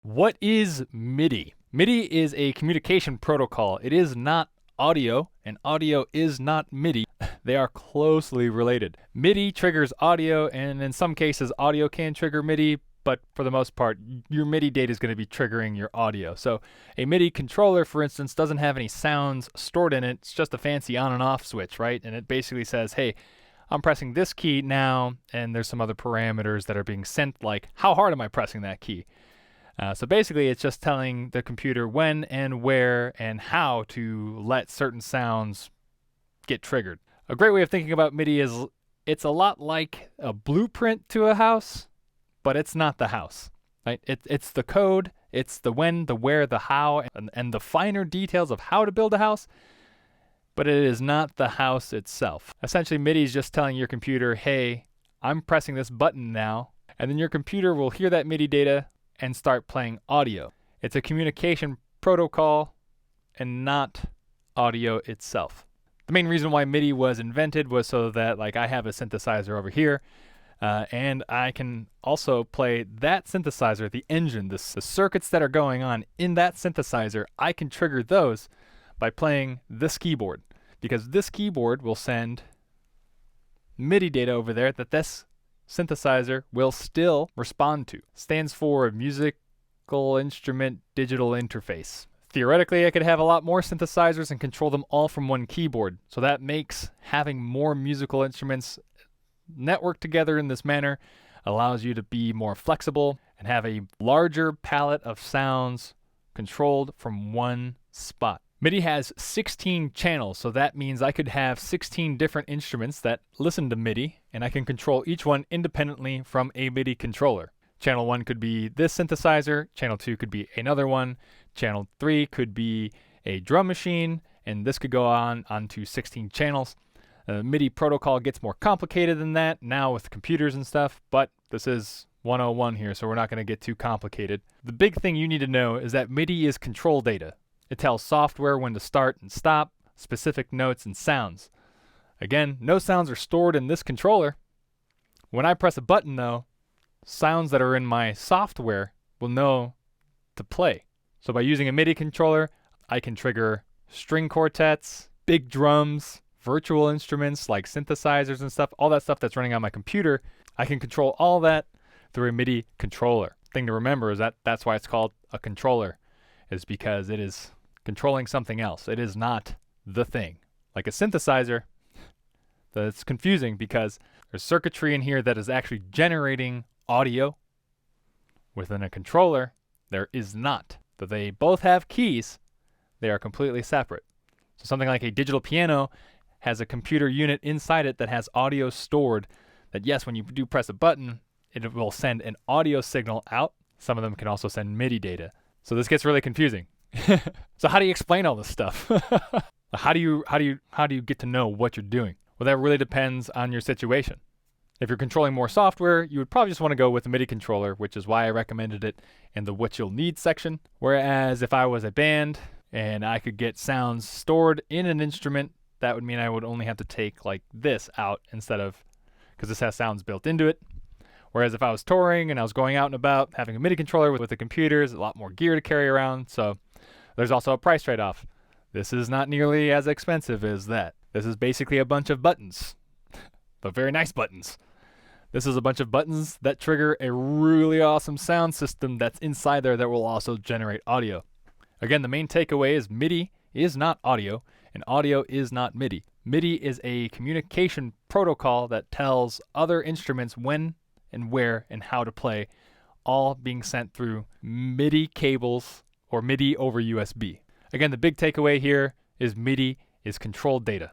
What is MIDI? MIDI is a communication protocol. It is not audio, and audio is not MIDI. They are closely related. MIDI triggers audio, and in some cases, audio can trigger MIDI, but for the most part, your MIDI data is going to be triggering your audio. So a MIDI controller, for instance, doesn't have any sounds stored in it. It's just a fancy on and off switch, right? And it basically says, hey, I'm pressing this key now, and there's some other parameters that are being sent, like how hard am I pressing that key? So basically, it's just telling the computer when and where and how to let certain sounds get triggered. A great way of thinking about MIDI is it's a lot like a blueprint to a house, but it's not the house. Right? It's the code, it's the when, the where, the how, and the finer details of how to build a house, but it is not the house itself. Essentially, MIDI is just telling your computer, hey, I'm pressing this button now, and then your computer will hear that MIDI data and start playing audio. It's a communication protocol and not audio itself. The main reason why MIDI was invented was so that, like, I have a synthesizer over here, and I can also play that synthesizer, the engine, the circuits that are going on in that synthesizer, I can trigger those by playing this keyboard, because this keyboard will send MIDI data over there that this synthesizer will still respond to. Stands for Musical Instrument Digital Interface. Theoretically, I could have a lot more synthesizers and control them all from one keyboard. So that makes having more musical instruments networked together in this manner allows you to be more flexible and have a larger palette of sounds controlled from one spot. MIDI has 16 channels, so that means I could have 16 different instruments that listen to MIDI, and I can control each one independently from a MIDI controller. Channel 1 could be this synthesizer, channel 2 could be another one, channel 3 could be a drum machine, and this could go onto 16 channels. The MIDI protocol gets more complicated than that now with computers and stuff, but this is 101 here, so we're not going to get too complicated. The big thing you need to know is that MIDI is control data. It tells software when to start and stop, specific notes and sounds. Again, no sounds are stored in this controller. When I press a button though, sounds that are in my software will know to play. So by using a MIDI controller, I can trigger string quartets, big drums, virtual instruments like synthesizers and stuff, all that stuff that's running on my computer. I can control all that through a MIDI controller. Thing to remember is that that's why it's called a controller, is because it is controlling something else. It is not the thing. Like a synthesizer, that's confusing because there's circuitry in here that is actually generating audio. Within a controller, there is not. Though they both have keys, they are completely separate. So something like a digital piano has a computer unit inside it that has audio stored that, yes, when you do press a button, it will send an audio signal out. Some of them can also send MIDI data. So this gets really confusing. So how do you explain all this stuff? How do you get to know what you're doing? Well, that really depends on your situation. If you're controlling more software, you would probably just want to go with a MIDI controller, which is why I recommended it in the what you'll need section. Whereas if I was a band and I could get sounds stored in an instrument, that would mean I would only have to take like this out instead of, because this has sounds built into it. Whereas if I was touring and I was going out and about, having a MIDI controller with the computers, a lot more gear to carry around. So there's also a price trade-off. This is not nearly as expensive as that. This is basically a bunch of buttons, but very nice buttons. This is a bunch of buttons that trigger a really awesome sound system that's inside there that will also generate audio. Again, the main takeaway is MIDI is not audio, and audio is not MIDI. MIDI is a communication protocol that tells other instruments when and where and how to play, all being sent through MIDI cables or MIDI over USB. Again, the big takeaway here is MIDI is controlled data.